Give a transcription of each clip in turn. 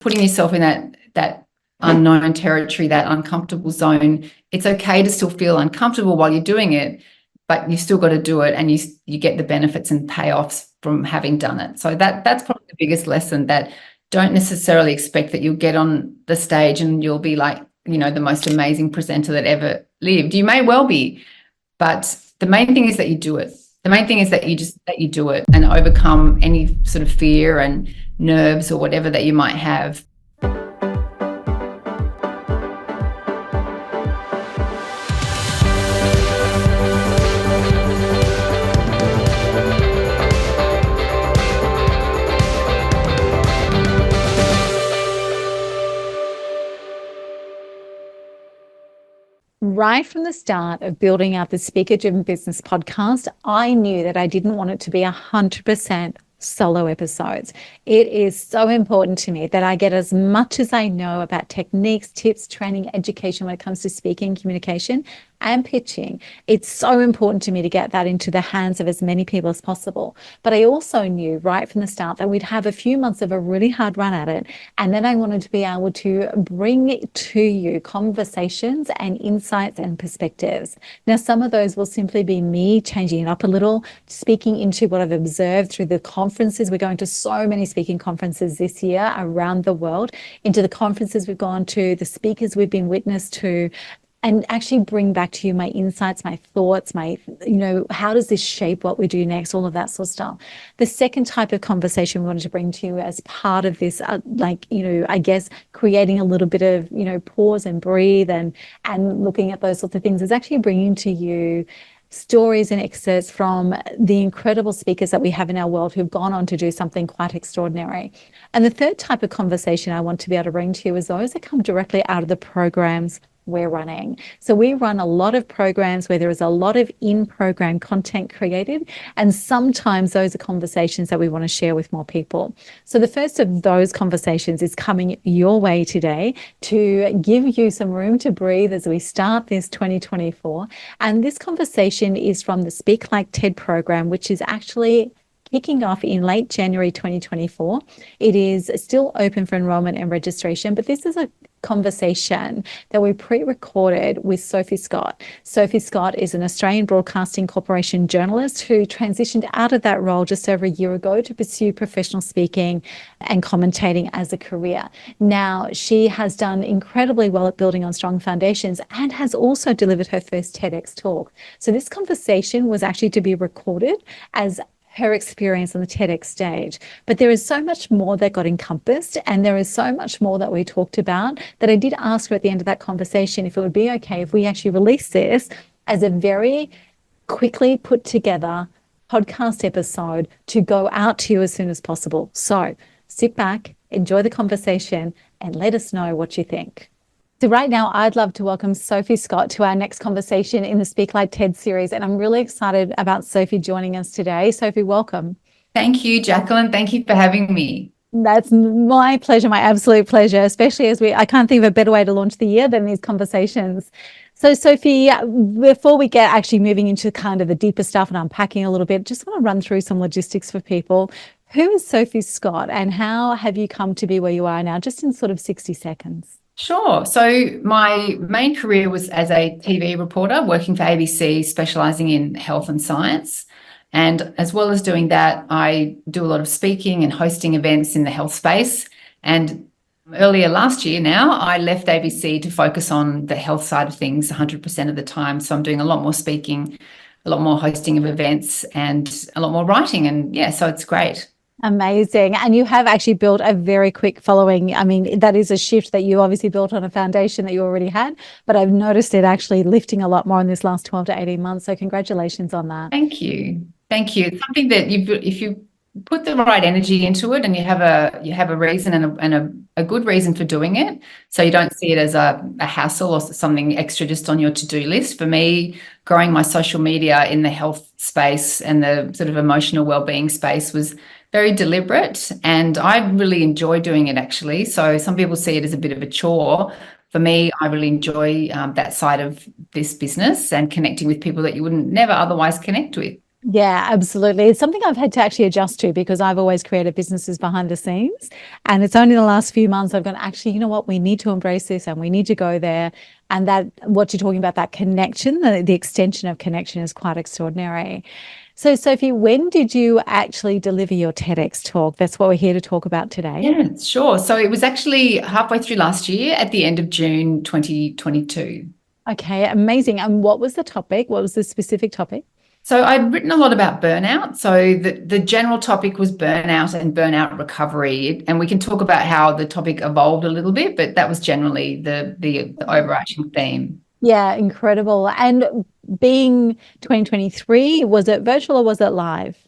putting yourself in that unknown territory, that uncomfortable zone. It's okay to still feel uncomfortable while you're doing it, but you still got to do it, and you get the benefits and payoffs from having done it. So that's probably the biggest lesson, that don't necessarily expect that you'll get on the stage and you'll be like, the most amazing presenter that ever lived. You may well be, but the main thing is that you do it. The main thing is that you do it and overcome any sort of fear and nerves or whatever that you might have. Right from the start of building out the Speaker Driven Business podcast, I knew that I didn't want it to be 100% solo episodes. It is so important to me that I get as much as I know about techniques, tips, training, education when it comes to speaking, communication, and pitching. It's so important to me to get that into the hands of as many people as possible. But I also knew right from the start that we'd have a few months of a really hard run at it. And then I wanted to be able to bring to you conversations and insights and perspectives. Now, some of those will simply be me changing it up a little, speaking into what I've observed through the conferences. We're going to so many speaking conferences this year around the world, into the conferences we've gone to, the speakers we've been witness to, and actually bring back to you my insights, my thoughts, how does this shape what we do next, all of that sort of stuff. The second type of conversation we wanted to bring to you as part of this, I guess creating a little bit of, pause and breathe and looking at those sorts of things, is actually bringing to you stories and excerpts from the incredible speakers that we have in our world who've gone on to do something quite extraordinary. And the third type of conversation I want to be able to bring to you is those that come directly out of the programs we're running. So we run a lot of programs where there is a lot of in-program content created, and sometimes those are conversations that we want to share with more people. So the first of those conversations is coming your way today to give you some room to breathe as we start this 2024. And this conversation is from the Speak Like TED program, which is actually kicking off in late January 2024. It is still open for enrollment and registration, but this is a conversation that we pre-recorded with Sophie Scott. Sophie Scott is an Australian Broadcasting Corporation journalist who transitioned out of that role just over a year ago to pursue professional speaking and commentating as a career. Now, she has done incredibly well at building on strong foundations and has also delivered her first TEDx talk. So this conversation was actually to be recorded as her experience on the TEDx stage. But there is so much more that got encompassed, and there is so much more that we talked about, that I did ask her at the end of that conversation if it would be okay if we actually release this as a very quickly put together podcast episode to go out to you as soon as possible. So sit back, enjoy the conversation, and let us know what you think. So right now, I'd love to welcome Sophie Scott to our next conversation in the Speak Like TED series. And I'm really excited about Sophie joining us today. Sophie, welcome. Thank you, Jacqueline. Thank you for having me. That's my pleasure, my absolute pleasure, especially as I can't think of a better way to launch the year than these conversations. So Sophie, before we get actually moving into kind of the deeper stuff and unpacking a little bit, just want to run through some logistics for people. Who is Sophie Scott, and how have you come to be where you are now, just in sort of 60 seconds? Sure. So my main career was as a TV reporter working for ABC, specialising in health and science. And as well as doing that, I do a lot of speaking and hosting events in the health space. And earlier last year now, I left ABC to focus on the health side of things 100% of the time. So I'm doing a lot more speaking, a lot more hosting of events, and a lot more writing. And yeah, so it's great. Amazing. And you have actually built a very quick following. I mean, that is a shift that you obviously built on a foundation that you already had, but I've noticed it actually lifting a lot more in this last 12 to 18 months. So congratulations on that. Thank you. Thank you. It's something that if you put the right energy into it, and you have a reason and a good reason for doing it, so you don't see it as a hassle or something extra just on your to-do list. For me, growing my social media in the health space and the sort of emotional well-being space was very deliberate, and I really enjoy doing it, actually. So some people see it as a bit of a chore. For me, I really enjoy that side of this business and connecting with people that you wouldn't never otherwise connect with. Yeah, absolutely. It's something I've had to actually adjust to because I've always created businesses behind the scenes. And it's only the last few months I've gone, actually, you know what? We need to embrace this and we need to go there. And that, what you're talking about, that connection, the extension of connection is quite extraordinary. So, Sophie, when did you actually deliver your TEDx talk? That's what we're here to talk about today. Yeah, sure. So it was actually halfway through last year at the end of June 2022. Okay, amazing. And what was the topic? What was the specific topic? So I'd written a lot about burnout. So the general topic was burnout and burnout recovery. And we can talk about how the topic evolved a little bit, but that was generally the overarching theme. Yeah, incredible. And being 2023, was it virtual or was it live?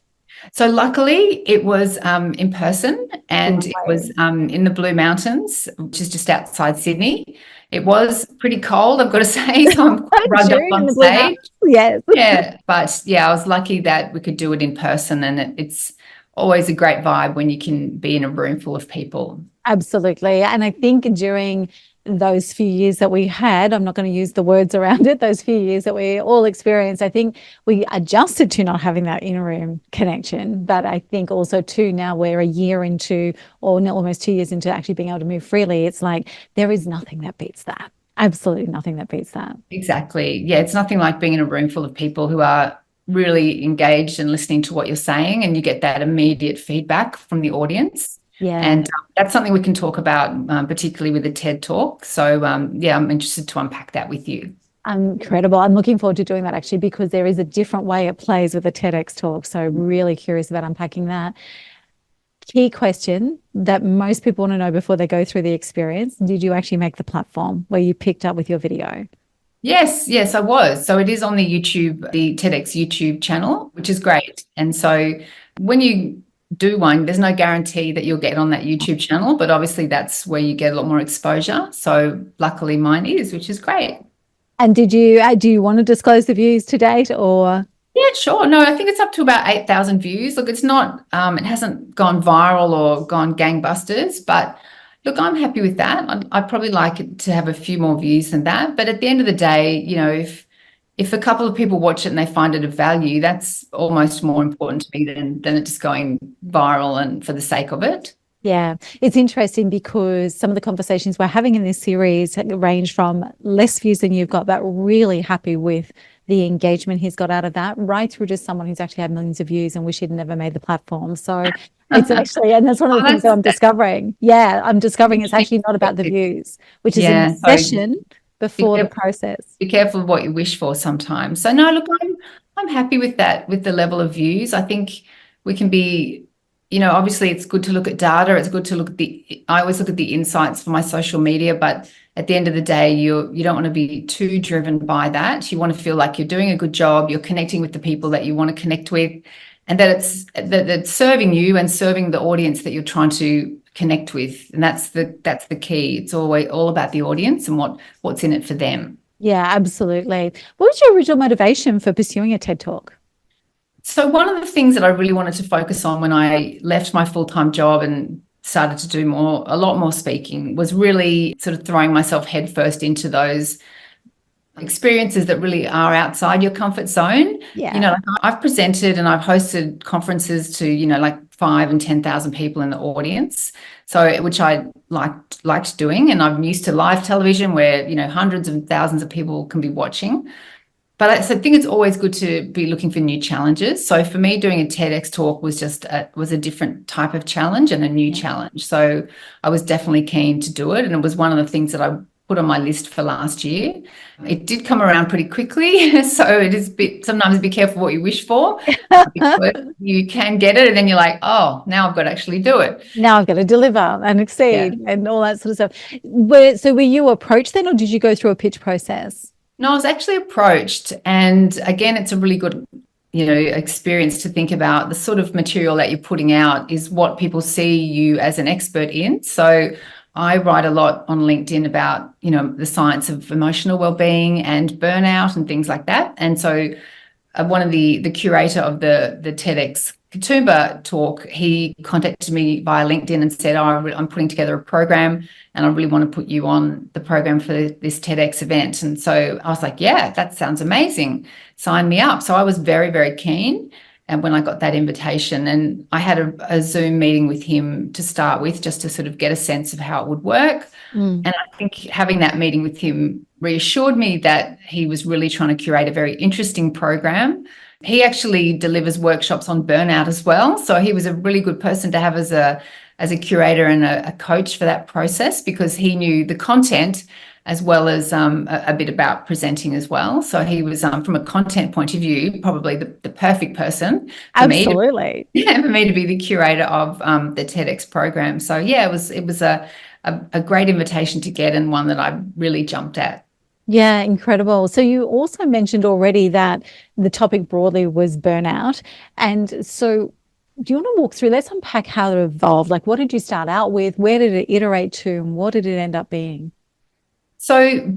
So luckily it was in person, and it was in the Blue Mountains, which is just outside Sydney. It was pretty cold, I've got to say, so I'm quite rugged up on stage. Yes. Yeah, but yeah, I was lucky that we could do it in person, and it's always a great vibe when you can be in a room full of people. Absolutely. And I think during those few years that we had, I'm not going to use the words around it, those few years that we all experienced, I think we adjusted to not having that in-room connection. But I think also too, now we're a year into, or almost 2 years into actually being able to move freely, it's like there is nothing that beats that. Absolutely nothing that beats that. Exactly. Yeah, it's nothing like being in a room full of people who are really engaged and listening to what you're saying, and you get that immediate feedback from the audience. Yeah. And that's something we can talk about, particularly with the TED Talk. So, yeah, I'm interested to unpack that with you. Incredible. I'm looking forward to doing that actually, because there is a different way it plays with a TEDx talk. So really curious about unpacking that. Key question that most people want to know before they go through the experience. Did you actually make the platform where you picked up with your video? Yes, I was. So it is on the YouTube, the TEDx YouTube channel, which is great. And so when you do one, there's no guarantee that you'll get on that YouTube channel, but obviously that's where you get a lot more exposure. So luckily mine is, which is great. And do you want to disclose the views to date or? Yeah, sure. No, I think it's up to about 8,000 views. Look, it's not, it hasn't gone viral or gone gangbusters, but look, I'm happy with that. I'd probably like it to have a few more views than that. But at the end of the day, you know, if a couple of people watch it and they find it of value, that's almost more important to me than it just going viral and for the sake of it. Yeah, it's interesting because some of the conversations we're having in this series range from less views than you've got, but really happy with the engagement he's got out of that, right through to someone who's actually had millions of views and wish he'd never made the platform. So it's actually, and that's one of the things that I'm discovering. Yeah, I'm discovering it's actually not about the views, which is in session before the process. Be careful of what you wish for sometimes. So no, look, I'm happy with that, with the level of views. I think we can be, you know, obviously it's good to look at data. It's good to look at I always look at the insights for my social media, but at the end of the day, you don't want to be too driven by that. You want to feel like you're doing a good job, you're connecting with the people that you want to connect with, and that it's serving you and serving the audience that you're trying to connect with. And that's the key. It's always all about the audience and what's in it for them. Yeah, absolutely. What was your original motivation for pursuing a TED Talk? So one of the things that I really wanted to focus on when I left my full-time job and started to do a lot more speaking was really sort of throwing myself headfirst into those experiences that really are outside your comfort zone. Yeah. You know, like I've presented and I've hosted conferences to, you know, like 5,000 and 10,000 people in the audience. So, which I liked doing. And I'm used to live television where, you know, hundreds of thousands of people can be watching. But I think it's always good to be looking for new challenges. So for me, doing a TEDx talk was just a different type of challenge and a new challenge. So I was definitely keen to do it. And it was one of the things that I put on my list for last year. It did come around pretty quickly. So it is sometimes be careful what you wish for. Because you can get it and then you're like, oh, now I've got to actually do it. Now I've got to deliver and exceed and all that sort of stuff. So were you approached then, or did you go through a pitch process? No, I was actually approached. And again, it's a really good, you know, experience to think about the sort of material that you're putting out is what people see you as an expert in. So I write a lot on LinkedIn about, you know, the science of emotional well-being and burnout and things like that. And so one of the curator of the TEDx Katoomba talk, he contacted me via LinkedIn and said, I'm putting together a program and I really want to put you on the program for this TEDx event. And so I was like, yeah, that sounds amazing. Sign me up. So I was very, very keen. And when I got that invitation, and I had a Zoom meeting with him to start with, just to sort of get a sense of how it would work. And I think having that meeting with him reassured me that he was really trying to curate a very interesting program. He actually delivers workshops on burnout as well. So he was a really good person to have as a curator and a coach for that process, because he knew the content as well as a bit about presenting as well. So he was, from a content point of view, probably the perfect person for Absolutely. for me to be the curator of the TEDx program. So yeah, it was a great invitation to get, and one that I really jumped at. Yeah, incredible. So you also mentioned already that the topic broadly was burnout. And so do you want to walk through, let's unpack how it evolved. Like, what did you start out with? Where did it iterate to? And what did it end up being? So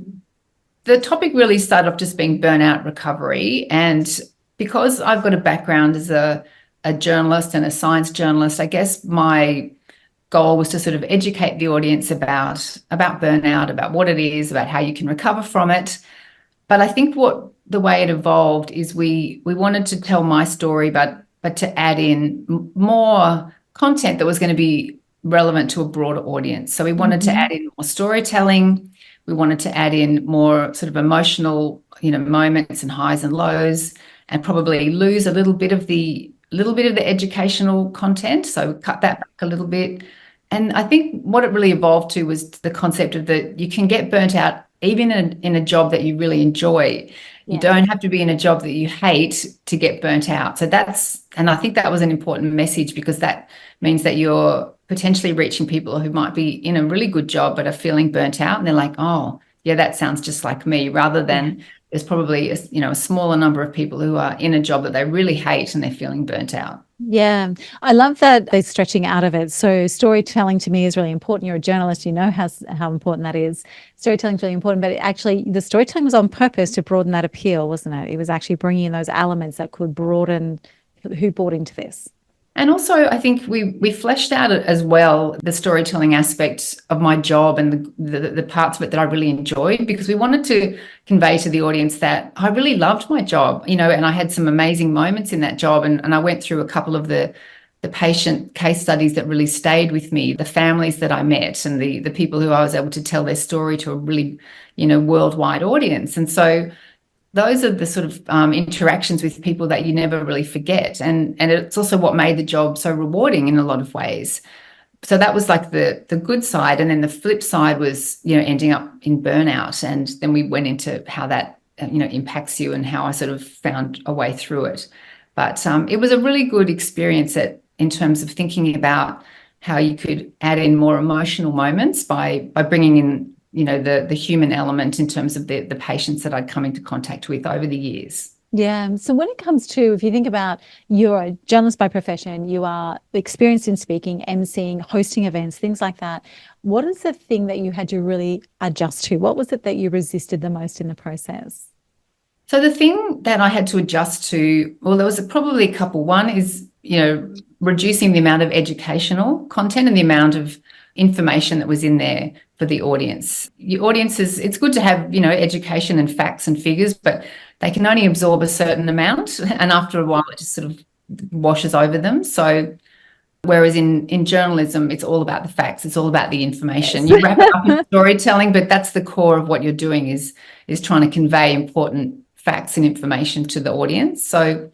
the topic really started off just being burnout recovery. And because I've got a background as a journalist and a science journalist, I guess my goal was to sort of educate the audience about burnout, about what it is, about how you can recover from it. But I think the way it evolved is we wanted to tell my story, but to add in more content that was going to be relevant to a broader audience. So we wanted to add in more storytelling. We wanted to add in more sort of emotional, moments and highs and lows, and probably lose a little bit of the educational content. So cut that back a little bit. And I think what it really evolved to was the concept of that you can get burnt out even in a job that you really enjoy. You don't have to be in a job that you hate to get burnt out. So and I think that was an important message, because that means that you're potentially reaching people who might be in a really good job but are feeling burnt out, and they're like, oh, yeah, that sounds just like me, rather than there's probably a smaller number of people who are in a job that they really hate and they're feeling burnt out. Yeah, I love that they're stretching out of it. So storytelling to me is really important. You're a journalist, you know how important that is. Storytelling is really important, but actually the storytelling was on purpose to broaden that appeal, wasn't it? It was actually bringing in those elements that could broaden who bought into this. And also, I think we fleshed out as well the storytelling aspect of my job and the parts of it that I really enjoyed, because we wanted to convey to the audience that I really loved my job, and I had some amazing moments in that job. And I went through a couple of the patient case studies that really stayed with me, the families that I met, and the people who I was able to tell their story to a really, worldwide audience. And so those are the sort of interactions with people that you never really forget. And it's also what made the job so rewarding in a lot of ways. So that was like the good side. And then the flip side was, ending up in burnout. And then we went into how that, impacts you and how I sort of found a way through it. But it was a really good experience in terms of thinking about how you could add in more emotional moments by bringing in the human element in terms of the patients that I'd come into contact with over the years. Yeah. So when it comes to, if you think about, you're a journalist by profession, you are experienced in speaking, emceeing, hosting events, things like that. What is the thing that you had to really adjust to? What was it that you resisted the most in the process? So the thing that I had to adjust to, well, there was probably a couple. One is, reducing the amount of educational content and the amount of information that was in there for the audience. Your audiences, it's good to have, education and facts and figures, but they can only absorb a certain amount. And after a while, it just sort of washes over them. So whereas in journalism, it's all about the facts. It's all about the information. You wrap it up in storytelling, but that's the core of what you're doing is trying to convey important facts and information to the audience. So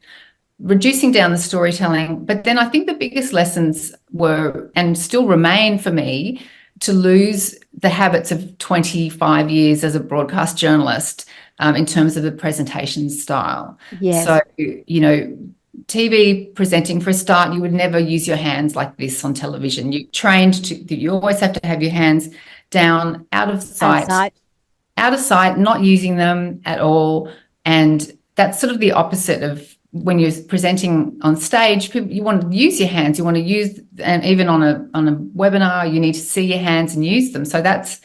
reducing down the storytelling. But then I think the biggest lessons were, and still remain for me, to lose the habits of 25 years as a broadcast journalist in terms of the presentation style. Yes. So, TV presenting, for a start, you would never use your hands like this on television. You trained you always have to have your hands down, out of sight, not using them at all. And that's sort of the opposite of when you're presenting on stage. You want to use your hands. You want to use, and even on a webinar, you need to see your hands and use them. So that's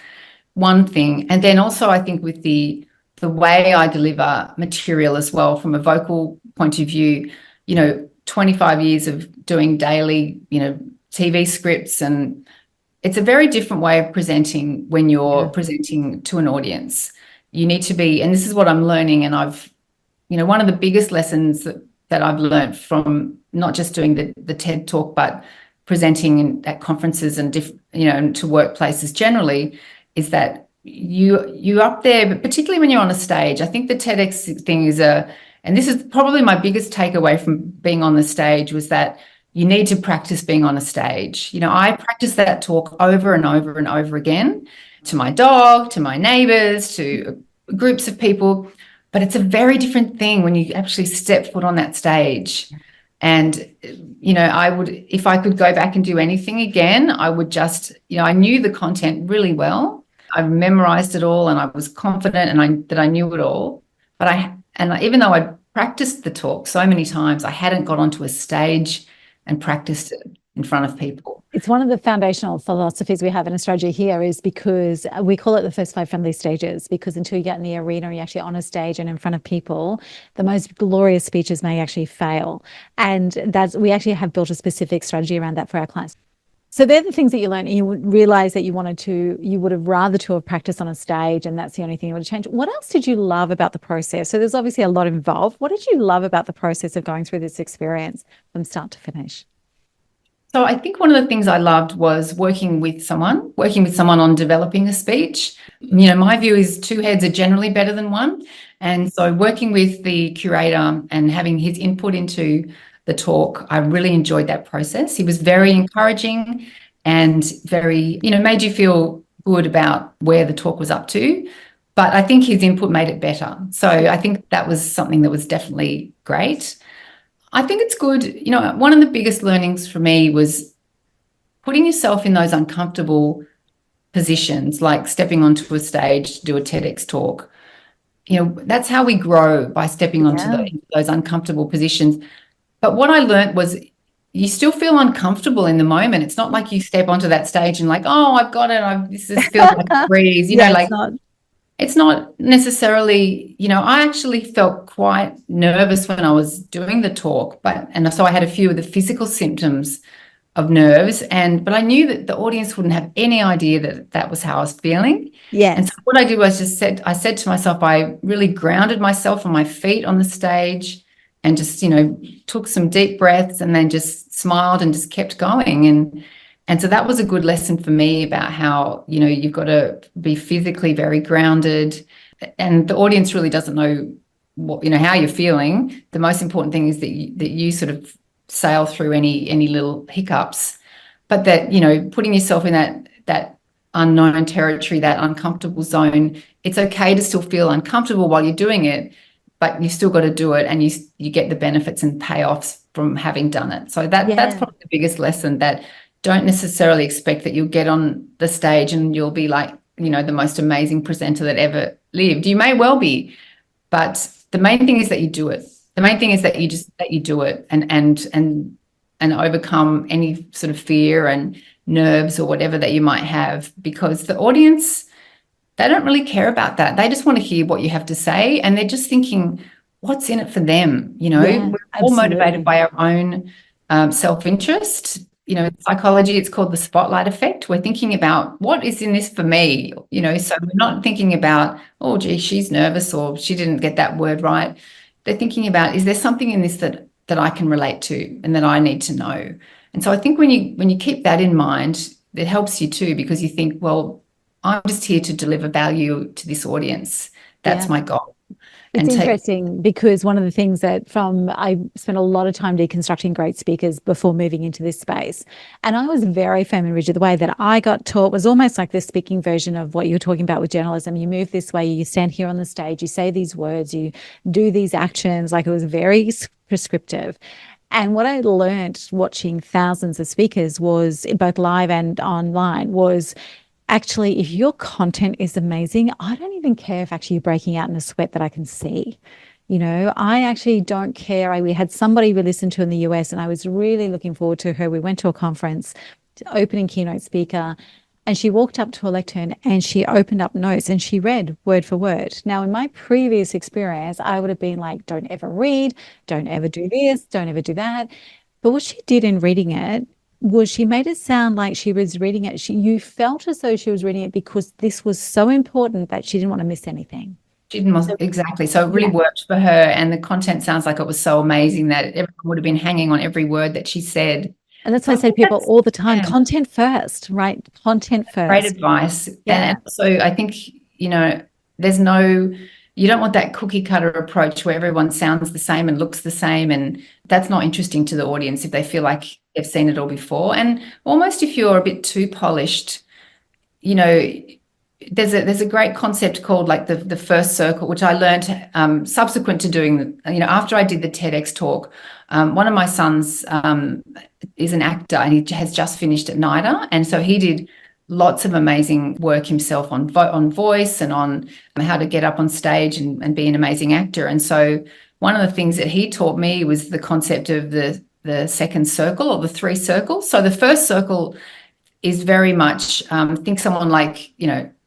one thing. And then also, I think with the way I deliver material as well, from a vocal point of view, 25 years of doing daily, TV scripts, and it's a very different way of presenting when you're presenting to an audience. You need to be, and this is what I'm learning, and one of the biggest lessons that I've learned from not just doing the TED talk, but presenting at conferences and to workplaces generally, is that you up there, but particularly when you're on a stage. I think the TEDx thing and this is probably my biggest takeaway from being on the stage, was that you need to practice being on a stage. I practice that talk over and over and over again to my dog, to my neighbors, to groups of people. But it's a very different thing when you actually step foot on that stage. And, I would, if I could go back and do anything again, I would just, I knew the content really well. I memorized it all and I was confident that I knew it all. But even though I'd practiced the talk so many times, I hadn't got onto a stage and practiced it in front of people. It's one of the foundational philosophies we have in Australia here, is because we call it the first 5 friendly stages, because until you get in the arena, you're actually on a stage and in front of people, the most glorious speeches may actually fail. And we actually have built a specific strategy around that for our clients. So they're the things that you learn, and you realize that you would have rather to have practiced on a stage, and that's the only thing you would change. What else did you love about the process? So there's obviously a lot involved. What did you love about the process of going through this experience from start to finish? So I think one of the things I loved was working with someone on developing a speech. My view is 2 heads are generally better than one. And so working with the curator and having his input into the talk, I really enjoyed that process. He was very encouraging and very, made you feel good about where the talk was up to. But I think his input made it better. So I think that was something that was definitely great. I think it's good. One of the biggest learnings for me was putting yourself in those uncomfortable positions, like stepping onto a stage to do a TEDx talk. That's how we grow, by stepping onto those uncomfortable positions. But what I learned was you still feel uncomfortable in the moment. It's not like you step onto that stage and like, oh, I've got it. This feels like a breeze. It's not necessarily, I actually felt quite nervous when I was doing the talk, and so I had a few of the physical symptoms of nerves, but I knew that the audience wouldn't have any idea that was how I was feeling. Yes. And so what I did was I said to myself, I really grounded myself on my feet on the stage and just, took some deep breaths and then just smiled and just kept going. And so that was a good lesson for me about how, you've got to be physically very grounded, and the audience really doesn't know what, how you're feeling. The most important thing is that you sort of sail through any little hiccups, but that, putting yourself in that unknown territory, that uncomfortable zone, it's okay to still feel uncomfortable while you're doing it, but you still got to do it, and you get the benefits and payoffs from having done it. So that's probably the biggest lesson, that don't necessarily expect that you'll get on the stage and you'll be like, the most amazing presenter that ever lived. You may well be, but the main thing is that you do it. The main thing is that you do it and overcome any sort of fear and nerves or whatever that you might have, because the audience, they don't really care about that. They just want to hear what you have to say, and they're just thinking, what's in it for them? We're all motivated by our own self-interest. In psychology, it's called the spotlight effect. We're thinking about, what is in this for me? So we're not thinking about, oh, gee, she's nervous or she didn't get that word right. They're thinking about, is there something in this that I can relate to and that I need to know? And so I think when you keep that in mind, it helps you too, because you think, well, I'm just here to deliver value to this audience. That's my goal. It's interesting because one of the things I spent a lot of time deconstructing great speakers before moving into this space. And I was very firm and rigid. The way that I got taught was almost like the speaking version of what you're talking about with journalism. You move this way, you stand here on the stage, you say these words, you do these actions. Like, it was very prescriptive. And what I learned watching thousands of speakers, was both live and online, was actually, if your content is amazing, I don't even care if actually you're breaking out in a sweat that I can see. I actually don't care. We had somebody we listened to in the US, and I was really looking forward to her. We went to a conference, opening keynote speaker. And she walked up to a lectern and she opened up notes and she read word for word. Now, in my previous experience, I would have been like, don't ever read, don't ever do this, don't ever do that. But what she did in reading it was she made it sound like she was reading it. You felt as though she was reading it because this was so important that she didn't want to miss anything. She didn't, exactly. So it really worked for her. And the content sounds like it was so amazing that everyone would have been hanging on every word that she said. And that's why I say to people all the time, content first, right? Content first. Great advice. Yeah. And so I think, you don't want that cookie cutter approach where everyone sounds the same and looks the same. And that's not interesting to the audience if they feel like they've seen it all before. And almost if you're a bit too polished, there's a great concept called like the first circle, which I learned subsequent to doing, after I did the TEDx talk. One of my sons is an actor and he has just finished at NIDA. And so he did lots of amazing work himself on voice and on how to get up on stage and be an amazing actor. And so one of the things that he taught me was the concept of the second circle or the three circles. So the first circle is very much think someone like,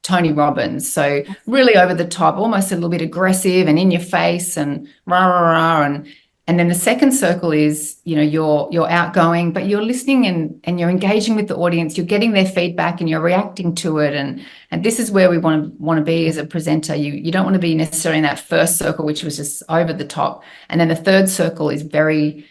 Tony Robbins. So really over the top, almost a little bit aggressive and in your face and rah, rah, rah. And then the second circle is, you're outgoing, but you're listening and you're engaging with the audience. You're getting their feedback and you're reacting to it. And this is where we want to be as a presenter. You don't want to be necessarily in that first circle, which was just over the top. And then the third circle is very,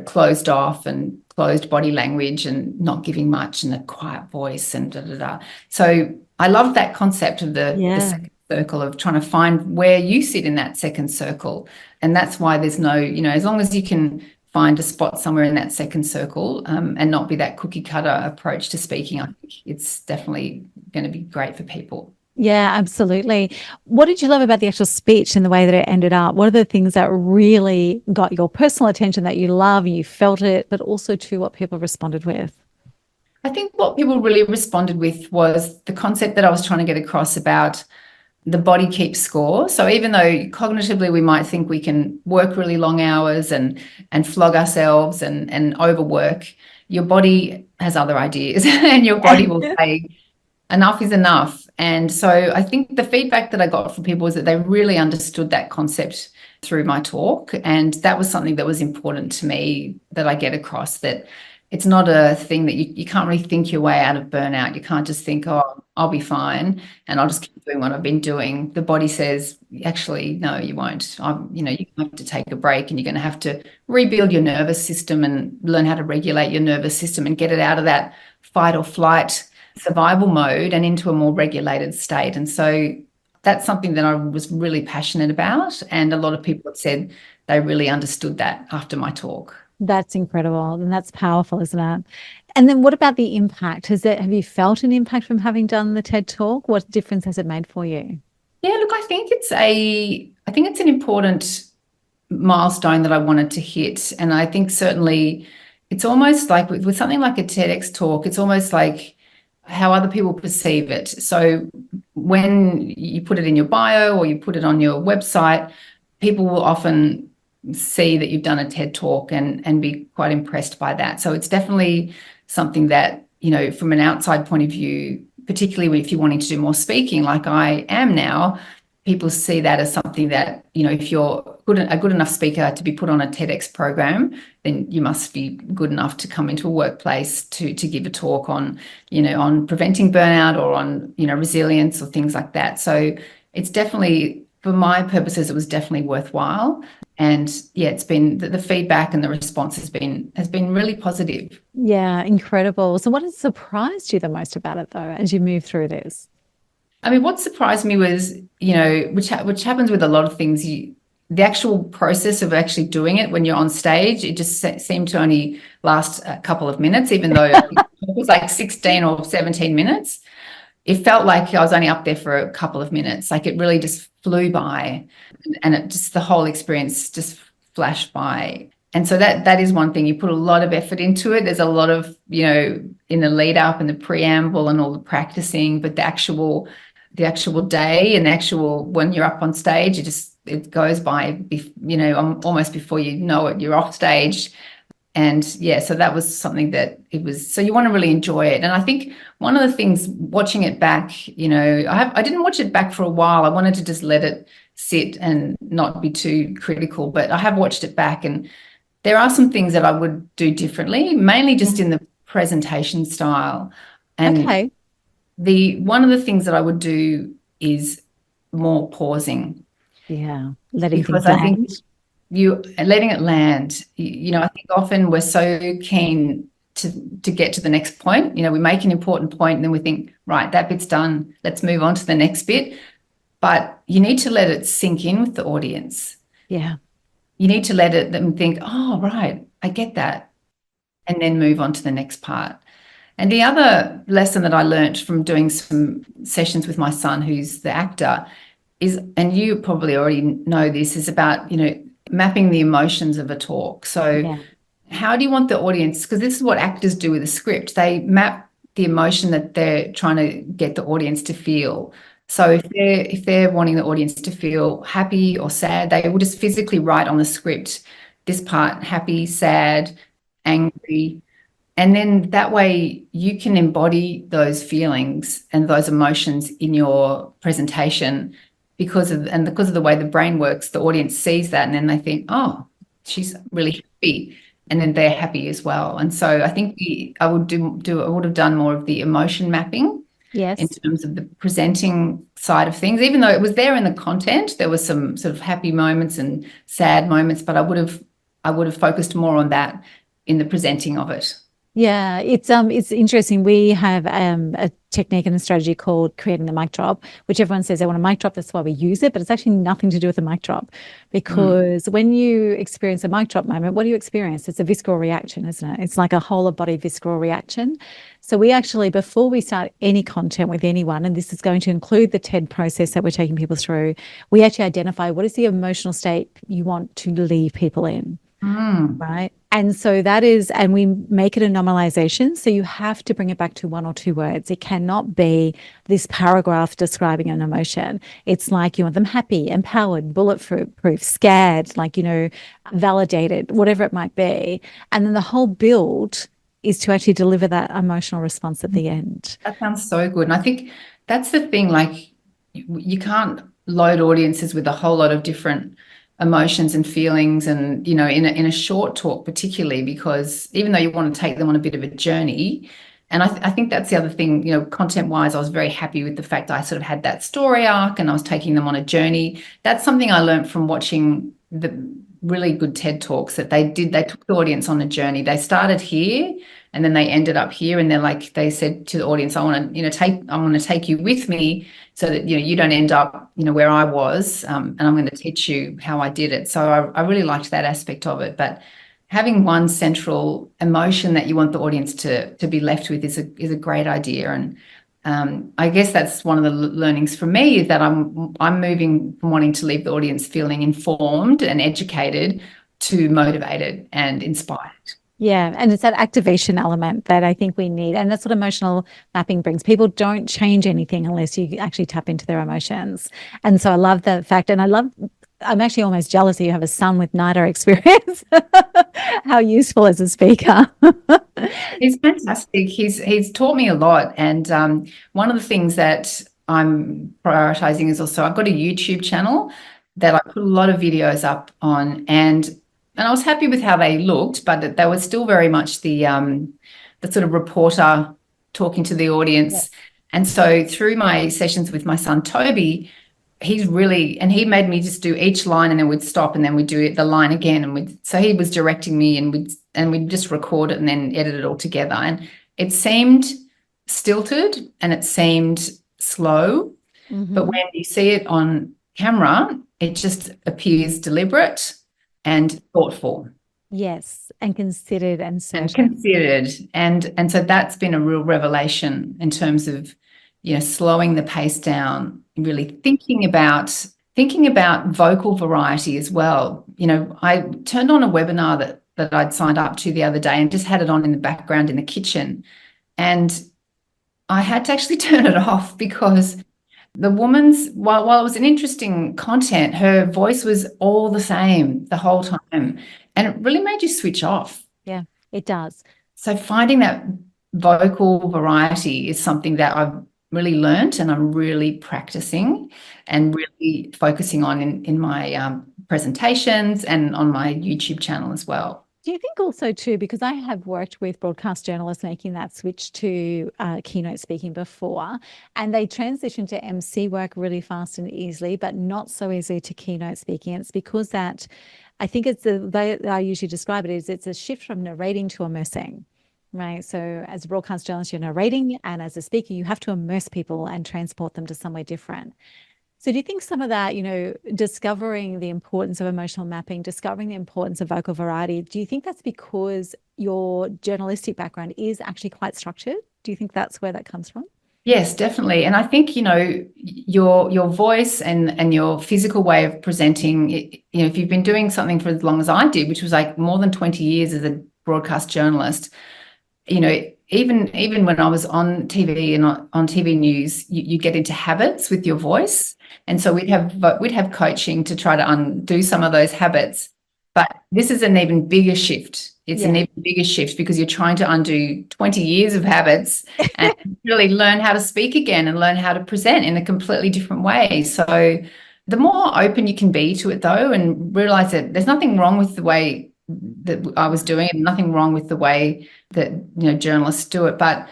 closed off and closed body language and not giving much and a quiet voice and da, da, da. So I love that concept of the second circle, of trying to find where you sit in that second circle. And that's why there's no, as long as you can find a spot somewhere in that second circle and not be that cookie cutter approach to speaking, I think it's definitely going to be great for people. Yeah, absolutely. What did you love about the actual speech and the way that it ended up? What are the things that really got your personal attention that you love, you felt it, but also to what people responded with? I think what people really responded with was the concept that I was trying to get across about the body keeps score. So even though cognitively we might think we can work really long hours and flog ourselves and overwork, your body has other ideas and your body will say, enough is enough. And so I think the feedback that I got from people was that they really understood that concept through my talk. And that was something that was important to me that I get across, that it's not a thing that you can't really think your way out of burnout. You can't just think, oh, I'll be fine and I'll just keep doing what I've been doing. The body says, actually, no, you won't. You have to take a break and you're going to have to rebuild your nervous system and learn how to regulate your nervous system and get it out of that fight or flight survival mode and into a more regulated state. And so that's something that I was really passionate about. And a lot of people have said they really understood that after my talk. That's incredible. And that's powerful, isn't it? And then what about the impact? Have you felt an impact from having done the TED Talk? What difference has it made for you? Yeah, look, I think it's an important milestone that I wanted to hit. And I think certainly it's almost like with something like a TEDx talk, it's almost like how other people perceive it. So when you put it in your bio or you put it on your website, people will often see that you've done a TED talk and be quite impressed by that. So it's definitely something that, from an outside point of view, particularly if you're wanting to do more speaking like I am now, people see that as something that, if you're a good enough speaker to be put on a TEDx program, then you must be good enough to come into a workplace to give a talk on, on preventing burnout or on, resilience or things like that. So it's definitely, for my purposes, it was definitely worthwhile. And yeah, it's been the feedback and the response has been really positive. Yeah, incredible. So what has surprised you the most about it though, as you move through this? I mean, what surprised me was, which happens with a lot of things, the actual process of actually doing it when you're on stage, it just seemed to only last a couple of minutes, even though it was like 16 or 17 minutes. It felt like I was only up there for a couple of minutes. Like it really just flew by and the whole experience just flashed by. And so that is one thing. You put a lot of effort into it. There's a lot of, in the lead up and the preamble and all the practicing, but the actual day and the actual when you're up on stage, it goes by, almost before you know it, you're off stage. And yeah, so that was something that it was, so you want to really enjoy it. And I think one of the things watching it back, you know, I didn't watch it back for a while. I wanted to just let it sit and not be too critical, but I have watched it back, and there are some things that I would do differently, mainly just in the presentation style. And Okay. one of the things that I would do is more pausing, Yeah. Letting because things I think land. you letting it land, you know, I think often we're so keen to get to the next point. You know, we make an important point and then we think, right, that bit's done, let's move on to the next bit. But you need to let it sink in with the audience. Yeah. You need to let them think, oh, right, I get that, and then move on to the next part. And the other lesson that I learned from doing some sessions with my son, who's the actor, is, and you probably already know this, is about, you know, mapping the emotions of a talk. So Yeah. how do you want the audience, because this is what actors do with a script, they map the emotion that they're trying to get the audience to feel. So if they're wanting the audience to feel happy or sad, they will just physically write on the script this part: happy, sad, angry. And then that way you can embody those feelings and those emotions in your presentation, because of the way the brain works. The audience sees that and then they think, oh, she's really happy, and then they're happy as well. And so I think I would have done more of the emotion mapping in Yes. terms of the presenting side of things. Even though it was there in the content, there were some sort of happy moments and sad moments, but I would have focused more on that in the presenting of it. Yeah, it's interesting. We have a technique and a strategy called creating the mic drop, which everyone says they want a mic drop. That's why we use it, but it's actually nothing to do with a mic drop, because when you experience a mic drop moment, what do you experience? It's a visceral reaction, isn't it? It's like a whole of body visceral reaction. So we actually, before we start any content with anyone, and this is going to include the TED process that we're taking people through, we actually identify what is the emotional state you want to leave people in. Right. And so that is, and we make it a normalization. So you have to bring it back to 1 or 2 words. It cannot be this paragraph describing an emotion. It's like you want them happy, empowered, bulletproof, scared, like, you know, validated, whatever it might be. And then the whole build is to actually deliver that emotional response at the end. That sounds so good. And I think that's the thing, like you can't load audiences with a whole lot of different emotions and feelings, and, you know, in a short talk particularly, because even though you want to take them on a bit of a journey, and I think that's the other thing, you know, content wise, I was very happy with the fact that I sort of had that story arc and I was taking them on a journey. That's something I learned from watching the really good TED Talks, that they took the audience on a journey. They started here and then they ended up here, and they said to the audience, I want to take you with me, so that, you know, you don't end up, you know, where I was, and I'm going to teach you how I did it. So I really liked that aspect of it. But having one central emotion that you want the audience to be left with is a great idea. And I guess that's one of the learnings for me, is that I'm moving from wanting to leave the audience feeling informed and educated to motivated and inspired. Yeah. And it's that activation element that I think we need. And that's what emotional mapping brings. People don't change anything unless you actually tap into their emotions. And so I love the fact, and I'm actually almost jealous that you have a son with NIDA experience. How useful as a speaker. He's fantastic. He's taught me a lot. And one of the things that I'm prioritizing is also, I've got a YouTube channel that I put a lot of videos up on, and I was happy with how they looked, but they were still very much the sort of reporter talking to the audience. Yes. And so through my sessions with my son Toby, and he made me just do each line, and then we'd stop, and then we'd do the line again, and so he was directing me, and we'd just record it and then edit it all together. And it seemed stilted and it seemed slow, but when you see it on camera, it just appears deliberate and thoughtful. Yes. And considered and certain. And considered. And so that's been a real revelation in terms of, you know, slowing the pace down, really thinking about vocal variety as well. You know, I turned on a webinar that I'd signed up to the other day and just had it on in the background in the kitchen. And I had to actually turn it off, because the woman's, while it was an interesting content, her voice was all the same the whole time. And it really made you switch off. Yeah, it does. So finding that vocal variety is something that I've really learned and I'm really practicing and really focusing on in my presentations and on my YouTube channel as well. Do you think also too, because I have worked with broadcast journalists making that switch to keynote speaking before, and they transition to MC work really fast and easily, but not so easy to keynote speaking. And it's because that I think it's I usually describe it as it's a shift from narrating to immersing. Right. So as a broadcast journalist, you're narrating, and as a speaker, you have to immerse people and transport them to somewhere different. So do you think some of that, discovering the importance of emotional mapping, discovering the importance of vocal variety, do you think that's because your journalistic background is actually quite structured? Do you think that's where that comes from? Yes, definitely. And I think, your voice and your physical way of presenting, if you've been doing something for as long as I did, which was like more than 20 years as a broadcast journalist, even when I was on TV and on TV news, you get into habits with your voice. And so we'd have coaching to try to undo some of those habits. But this is an even bigger shift. It's an even bigger shift because you're trying to undo 20 years of habits and really learn how to speak again and learn how to present in a completely different way. So the more open you can be to it, though, and realize that there's nothing wrong with the way that I was doing it, nothing wrong with the way that journalists do it, but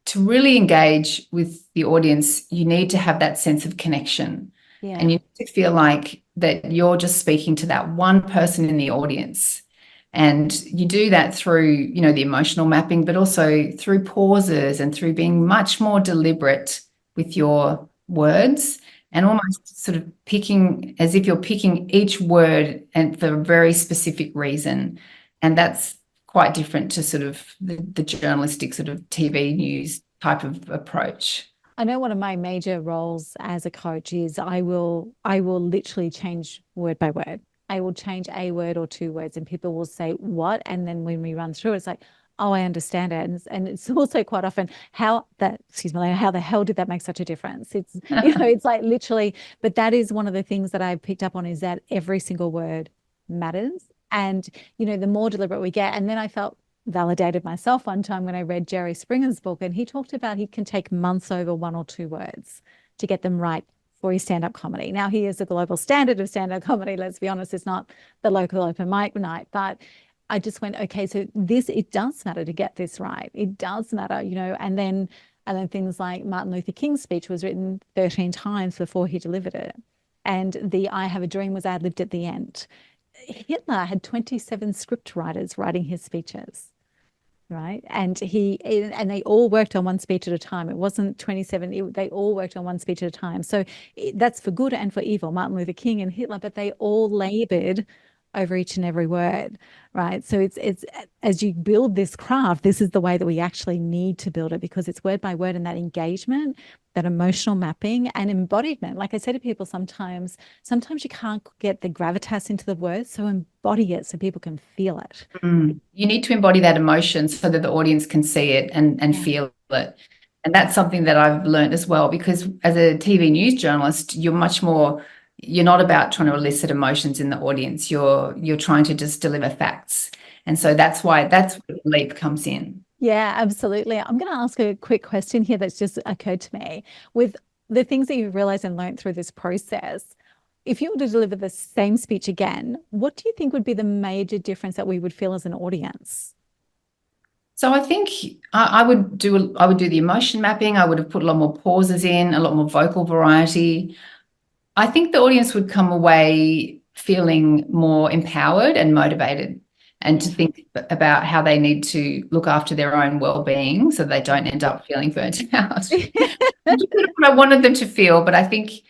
to really engage with the audience, you need to have that sense of connection. Yeah. And you need to feel like that you're just speaking to that one person in the audience. And you do that through, the emotional mapping, but also through pauses and through being much more deliberate with your words and almost sort of picking as if you're picking each word and for a very specific reason. And that's quite different to sort of the journalistic sort of TV news type of approach. I know one of my major roles as a coach is I will literally change word by word. I will change a word or two words and people will say, what? And then when we run through, it's like, oh, I understand it. And it's also quite often how the hell did that make such a difference? It's, it's like literally, but that is one of the things that I picked up on is that every single word matters. And, the more deliberate we get, and then I felt validated myself one time when I read Jerry Springer's book, and he talked about he can take months over one or two words to get them right for his stand-up comedy. Now, he is the global standard of stand-up comedy. Let's be honest, it's not the local open mic night, but I just went, okay, so it does matter to get this right. It does matter, and then things like Martin Luther King's speech was written 13 times before he delivered it. And the I Have a Dream was ad-libbed at the end. Hitler had 27 script writers writing his speeches. Right. And they all worked on one speech at a time. It wasn't 27. They all worked on one speech at a time. So that's for good and for evil, Martin Luther King and Hitler, but they all labored over each and every word. Right. So it's as you build this craft, this is the way that we actually need to build it because it's word by word and that engagement, that emotional mapping and embodiment. Like I say to people sometimes you can't get the gravitas into the words, so embody it so people can feel it. You need to embody that emotion so that the audience can see it and feel it. And that's something that I've learned as well, because as a TV news journalist, you're not about trying to elicit emotions in the audience. You're trying to just deliver facts. And so that's where the leap comes in. Yeah, absolutely. I'm going to ask a quick question here that's just occurred to me. With the things that you've realized and learned through this process, if you were to deliver the same speech again, what do you think would be the major difference that we would feel as an audience? So I think I would do the emotion mapping. I would have put a lot more pauses in, a lot more vocal variety. I think the audience would come away feeling more empowered and motivated and to think about how they need to look after their own well-being so they don't end up feeling burnt out. Which is what I wanted them to feel, but I think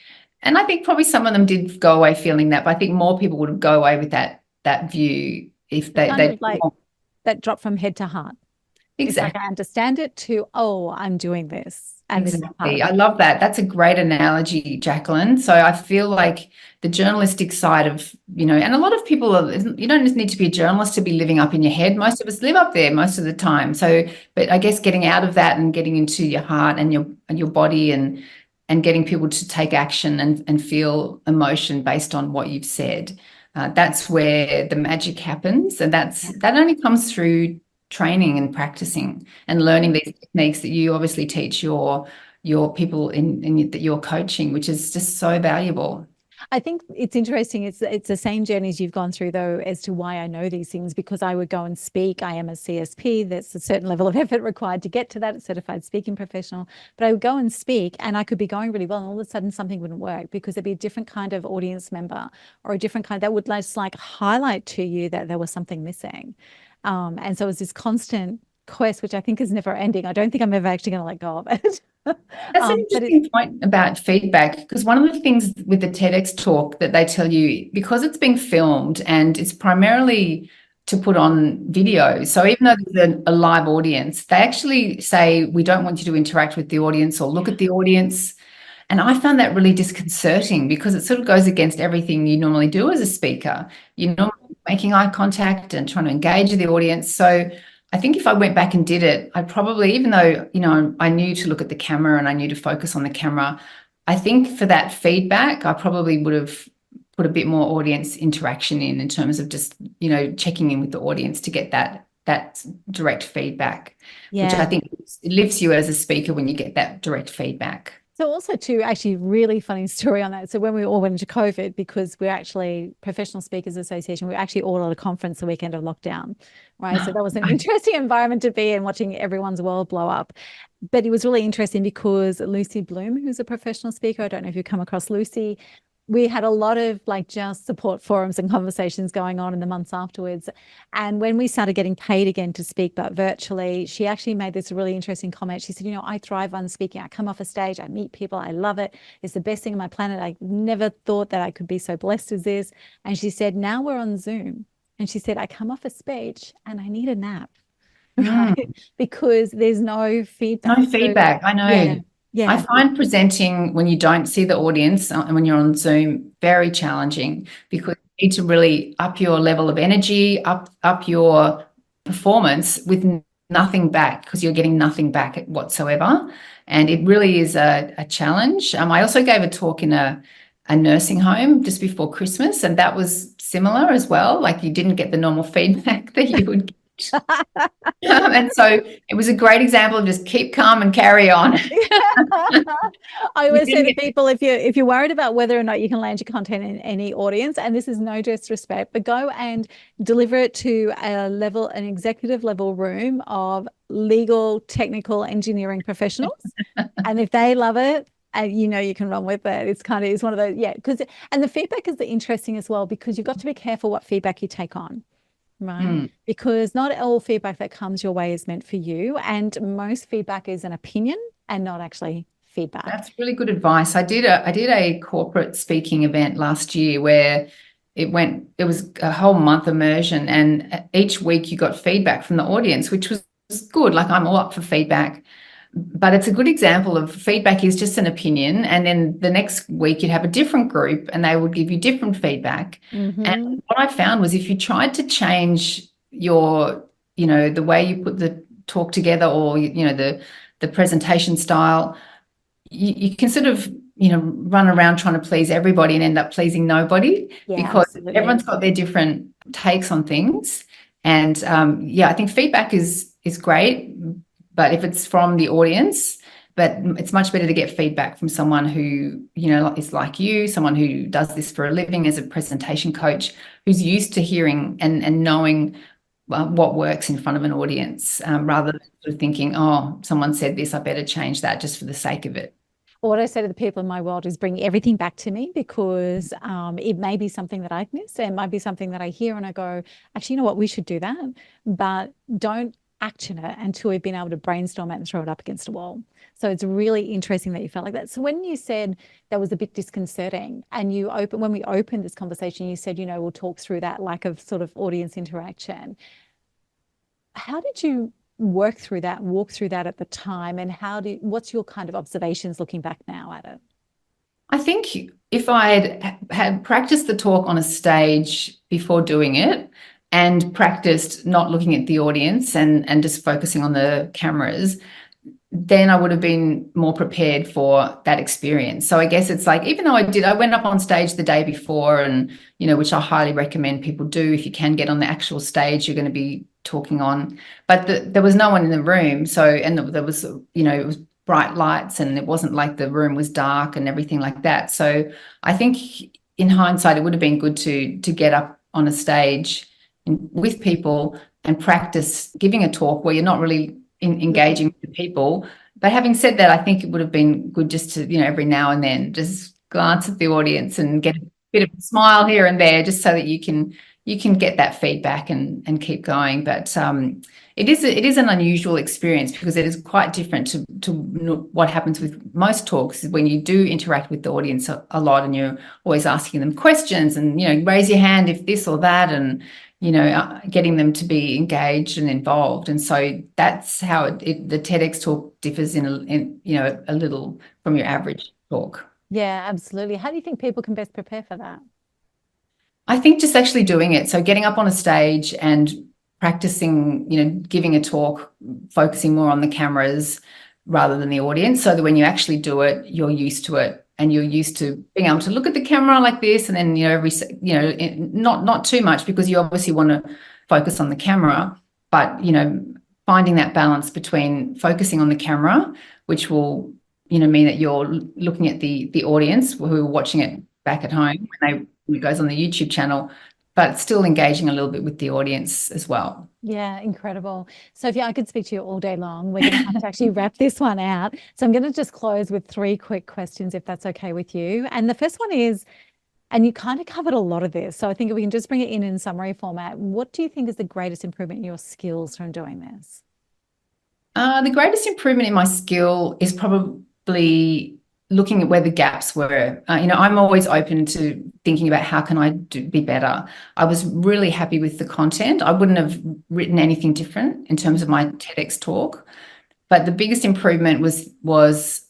probably some of them did go away feeling that, but I think more people would go away with that view if they like that drop from head to heart. Exactly. It's like I understand it to, oh, I'm doing this. And exactly. I love that. That's a great analogy, Jacqueline. So I feel like the journalistic side of, and a lot of people, you don't just need to be a journalist to be living up in your head. Most of us live up there most of the time. So, but I guess getting out of that and getting into your heart and your body and getting people to take action and feel emotion based on what you've said. that's where the magic happens. And that only comes through training and practicing and learning these techniques that you obviously teach your people that you're coaching, which is just so valuable. I think it's interesting. It's the same journeys you've gone through, though, as to why I know these things, because I would go and speak. I am a CSP. There's a certain level of effort required to get to that, a certified speaking professional. But I would go and speak and I could be going really well, and all of a sudden something wouldn't work because there'd be a different kind of audience member or a different kind that would just like highlight to you that there was something missing. And so it was this constant quest, which I think is never ending. I don't think I'm ever actually going to let go of it. That's an interesting point about feedback, because one of the things with the TEDx talk that they tell you, because it's being filmed and it's primarily to put on video, so even though there's a live audience, they actually say, we don't want you to interact with the audience or look at the audience. And I found that really disconcerting because it sort of goes against everything you normally do as a speaker. You're normally making eye contact and trying to engage the audience. So I think if I went back and did it, I'd probably, even though, I knew to look at the camera and I knew to focus on the camera, I think for that feedback, I probably would have put a bit more audience interaction in terms of just, checking in with the audience to get that direct feedback, which I think it lifts you as a speaker when you get that direct feedback. So also too, actually really funny story on that. So when we all went into COVID, because we're actually Professional Speakers Association, we were actually all at a conference the weekend of lockdown, right? So that was an interesting environment to be in, watching everyone's world blow up. But it was really interesting because Lucy Bloom, who's a professional speaker, I don't know if you've come across Lucy, we had a lot of like just support forums and conversations going on in the months afterwards. And when we started getting paid again to speak, but virtually, she actually made this really interesting comment. She said, I thrive on speaking. I come off a stage, I meet people, I love it. It's the best thing on my planet. I never thought that I could be so blessed as this. And she said, now we're on Zoom. And she said, I come off a speech and I need a nap, right? Because there's no feedback. No feedback, I know. Yeah. Yeah. I find presenting when you don't see the audience and when you're on Zoom very challenging, because you need to really up your level of energy, up your performance with nothing back, because you're getting nothing back whatsoever. And it really is a challenge. I also gave a talk in a nursing home just before Christmas, and that was similar as well. Like, you didn't get the normal feedback that you would get. And so it was a great example of just keep calm and carry on. I always say to people, if you're worried about whether or not you can land your content in any audience, and this is no disrespect, but go and deliver it to an executive level room of legal, technical, engineering professionals. And if they love it, and you can run with it. It's one of those, and the feedback is interesting as well, because you've got to be careful what feedback you take on. Right. Because not all feedback that comes your way is meant for you. And most feedback is an opinion and not actually feedback. That's really good advice. I did a corporate speaking event last year where it was a whole month immersion, and each week you got feedback from the audience, which was good. Like, I'm all up for feedback. But it's a good example of feedback is just an opinion. And then the next week you'd have a different group and they would give you different feedback. And what I found was, if you tried to change your, the way you put the talk together, or, the presentation style, you can sort of, run around trying to please everybody and end up pleasing nobody, because everyone's got their different takes on things. And I think feedback is great. But if it's from the audience, but it's much better to get feedback from someone who, is like you, someone who does this for a living as a presentation coach, who's used to hearing and knowing what works in front of an audience, rather than sort of thinking, oh, someone said this, I better change that just for the sake of it. What I say to the people in my world is bring everything back to me, because it may be something that I've missed. It might be something that I hear and I go, actually, you know what, we should do that. But don't action it until we've been able to brainstorm it and throw it up against a wall. So it's really interesting that you felt like that. So when you said that was a bit disconcerting, and when we opened this conversation, you said, we'll talk through that lack of sort of audience interaction. How did you walk through that at the time, and what's your kind of observations looking back now at it? I think if I had practiced the talk on a stage before doing it, and practiced not looking at the audience and just focusing on the cameras, then I would have been more prepared for that experience. So I guess it's like, even though I went up on stage the day before, and, which I highly recommend people do. If you can get on the actual stage you're going to be talking on, but there was no one in the room. So, and there was, it was bright lights, and it wasn't like the room was dark and everything like that. So I think in hindsight, it would have been good to get up on a stage with people and practice giving a talk where you're not really engaging with the people. But having said that, I think it would have been good just to, every now and then just glance at the audience and get a bit of a smile here and there, just so that you can get that feedback and keep going. But it is an unusual experience, because it is quite different to what happens with most talks, when you do interact with the audience a lot, and you're always asking them questions, and raise your hand if this or that, and getting them to be engaged and involved. And so that's how the TEDx talk differs in a little from your average talk. Yeah, absolutely. How do you think people can best prepare for that? I think just actually doing it. So getting up on a stage and practicing, giving a talk, focusing more on the cameras rather than the audience, so that when you actually do it, you're used to it, and you're used to being able to look at the camera like this, and then not too much, because you obviously want to focus on the camera, but finding that balance between focusing on the camera, which will mean that you're looking at the audience who are watching it back at home when it goes on the YouTube channel, but still engaging a little bit with the audience as well. Yeah, incredible. Sophie, I could speak to you all day long. We're going to have to actually wrap this one out. So I'm going to just close with 3 quick questions, if that's okay with you. And the first one is, and you kind of covered a lot of this, so I think if we can just bring it in summary format, what do you think is the greatest improvement in your skills from doing this? The greatest improvement in my skill is probably looking at where the gaps were. I'm always open to thinking about how can I be better. I was really happy with the content. I wouldn't have written anything different in terms of my TEDx talk, but the biggest improvement was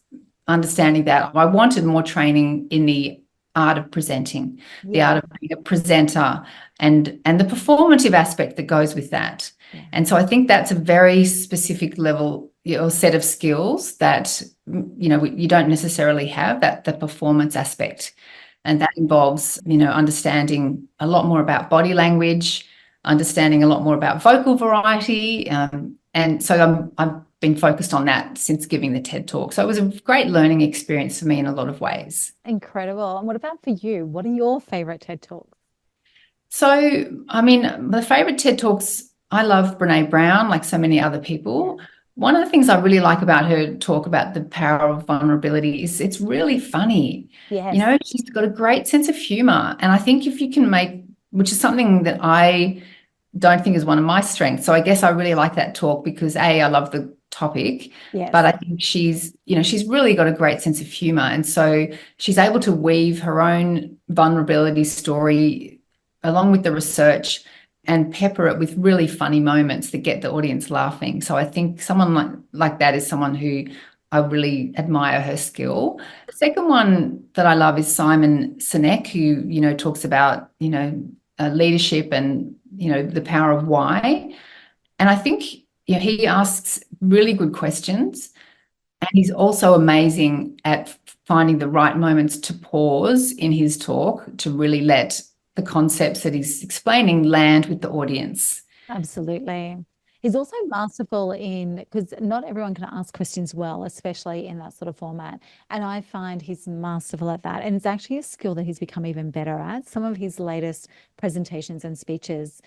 understanding that I wanted more training in the art of presenting, the art of being a presenter, and the performative aspect that goes with that. And so I think that's a very specific level or set of skills that you don't necessarily have, that the performance aspect, and that involves understanding a lot more about body language, understanding a lot more about vocal variety, and so I've been focused on that since giving the TED talk. So it was a great learning experience for me in a lot of ways. Incredible. And what about for you? What are your favorite TED talks? So, I mean, the favorite TED talks, I love Brene Brown, like so many other people. One of the things I really like about her talk about the power of vulnerability is it's really funny. Yes. She's got a great sense of humor. And I think if you can which is something that I don't think is one of my strengths. So I guess I really like that talk because I love the topic, but I think she's really got a great sense of humor. And so she's able to weave her own vulnerability story along with the research and pepper it with really funny moments that get the audience laughing. So I think someone like that is someone who I really admire her skill. The second one that I love is Simon Sinek, who, talks about, leadership and, the power of why. And I think, he asks really good questions, and he's also amazing at finding the right moments to pause in his talk to really let the concepts that he's explaining land with the audience. Absolutely. He's also masterful because not everyone can ask questions well, especially in that sort of format. And I find he's masterful at that. And it's actually a skill that he's become even better at. Some of his latest presentations and speeches,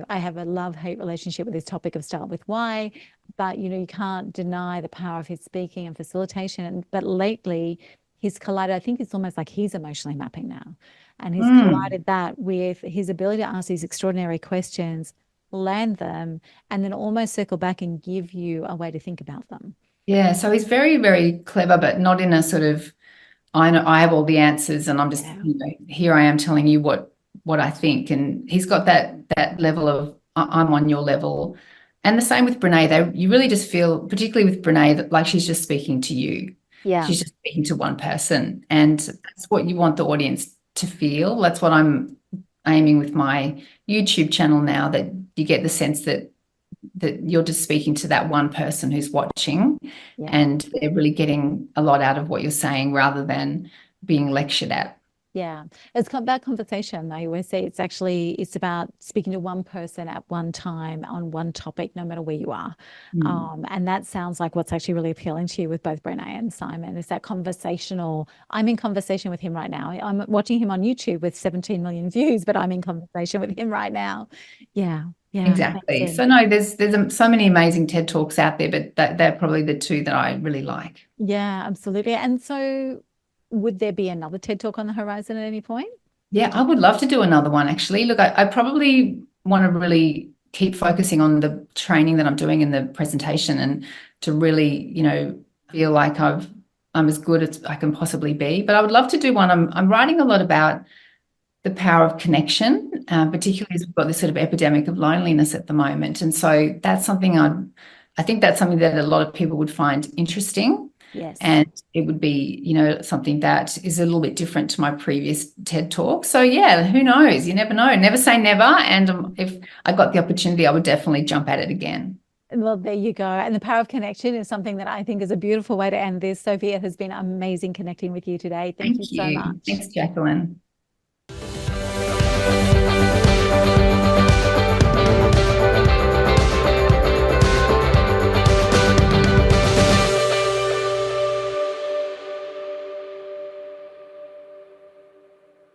I have a love-hate relationship with this topic of start with why, but, you can't deny the power of his speaking and facilitation. But lately, he's collided, I think it's almost like he's emotionally mapping now. And he's collided that with his ability to ask these extraordinary questions, land them, and then almost circle back and give you a way to think about them. Yeah, so he's very, very clever, but not in a sort of, I know I have all the answers and I'm just, here I am telling you what I think. And he's got that level of, I'm on your level. And the same with Brene. You really just feel, particularly with Brene, that like she's just speaking to you. Yeah. She's just speaking to one person. And that's what you want the audience to feel. That's what I'm aiming with my YouTube channel now, that you get the sense that that you're just speaking to that one person who's watching, and they're really getting a lot out of what you're saying rather than being lectured at. Yeah, it's about conversation. I always say it's about speaking to one person at one time on one topic, no matter where you are. And that sounds like what's actually really appealing to you with both Brené and Simon is that conversational. I'm in conversation with him right now. I'm watching him on YouTube with 17 million views, but I'm in conversation with him right now. Yeah. Exactly. Amazing. So no, there's so many amazing TED Talks out there, but they're probably the two that I really like. Yeah, absolutely. And so would there be another TED Talk on the horizon at any point? Yeah, I would love to do another one, actually. Look, I probably want to really keep focusing on the training that I'm doing in the presentation, and to really, feel like I'm as good as I can possibly be. But I would love to do one. I'm writing a lot about the power of connection, particularly as we've got this sort of epidemic of loneliness at the moment. And so that's something I think that's something that a lot of people would find interesting. Yes. And it would be, something that is a little bit different to my previous TED Talk. So, yeah, who knows? You never know. Never say never. And if I got the opportunity, I would definitely jump at it again. Well, there you go. And the power of connection is something that I think is a beautiful way to end this. Sophie, it has been amazing connecting with you today. Thank you so much. Thanks, Jacqueline.